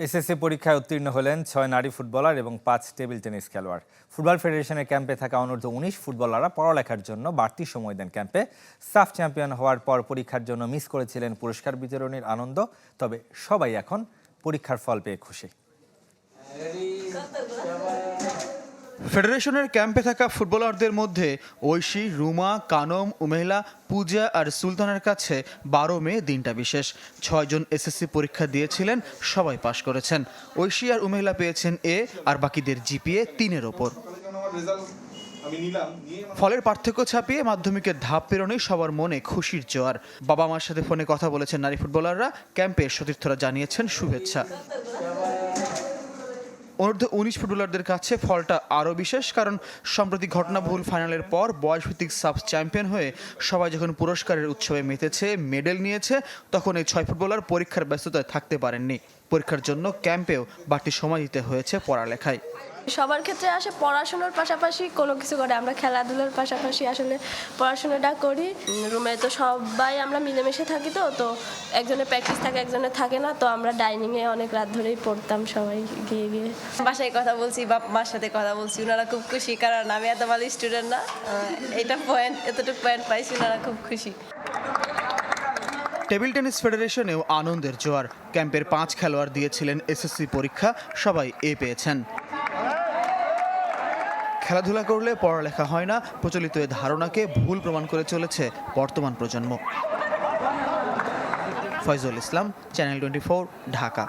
SSC পরীক্ষায় উত্তীর্ণ হলেন ৬ নারী ফুটবলার এবং ৫ টেবিল টেনিস খেলোয়াড়। ফুটবল ফেডারেশনের ক্যাম্পে থাকা অনূর্ধ্ব ১৯ ফুটবলাররা পড়ালেখার জন্য বাড়তি সময় দেন ক্যাম্পে। সাফ চ্যাম্পিয়ন হওয়ার পর পরীক্ষার জন্য মিস করেছিলেন পুরস্কার বিতরণীর আনন্দ। তবে সবাই এখন পরীক্ষার ফল পেয়ে খুশি। ফেডারেশনের ক্যাম্পে থাকা ফুটবলারদের মধ্যে ঐশী, রুমা, কানম, উমেলা, পূজা আর সুলতানের কাছে ১২ মে দিনটা বিশেষ। ৬ জন এসএসসি পরীক্ষা দিয়েছিলেন, সবাই পাশ করেছেন। ঐশী আর উমেলা পেয়েছেন এ, আর বাকিদের জিপিএ ৩-এর ওপর। ফলের পার্থক্য ছাপিয়ে মাধ্যমিকের ধাপ পেরোনেই সবার মনে খুশির জোয়ার। বাবা মার সাথে ফোনে কথা বলেছেন নারী ফুটবলাররা, ক্যাম্পে সতীর্থরা জানিয়েছেন শুভেচ্ছা। অনূর্ধ্ব ১৯ ফুটবলারদের কাছে ফলটা আরও বিশেষ, কারণ সম্প্রতি ঘটনাবহুল ফাইনালের পর বয়সভিত্তিক সাব চ্যাম্পিয়ন হয়ে সবাই যখন পুরস্কারের উৎসবে মেতেছে, মেডেল নিয়েছে, তখন এই ৬ ফুটবলার পরীক্ষার ব্যস্ততায় থাকতে পারেননি। পরীক্ষার জন্য ক্যাম্পেও বাড়তি সময় দিতে হয়েছে পড়ালেখায়। সবার ক্ষেত্রে আসে পড়াশোনার পাশাপাশি কোনো কিছু করে, আমরা খেলাধুলার পাশাপাশি আসলে পড়াশোনাটা করি। রুমে তো সবাই আমরা মিলেমিশে থাকি, তো একজনের প্র্যাকটিস থাকে, একজনের থাকে না, তো আমরা ডাইনিংয়ে অনেক রাত ধরেই পড়তাম সবাই গিয়ে গিয়ে। বাসায় কথা বলছি, বাপ মার সাথে কথা বলছি, ওনারা খুব খুশি, কারণ আমি এত ভালো স্টুডেন্ট না, এতটুকু পয়েন্ট পাইছি, ওনারা খুব খুশি। টেবিল টেনিস ফেডারেশনেও আনন্দের জোয়ার। ক্যাম্পের ৫ খেলোয়াড় দিয়েছিলেন এসএসসি পরীক্ষা, সবাই এ পেয়েছেন। খেলাধুলা করলে পড়ালেখা হয় না, প্রচলিত এ ধারণাকে ভুল প্রমাণ করে চলেছে বর্তমান প্রজন্ম। ফয়জুল ইসলাম, চ্যানেল 24, ঢাকা।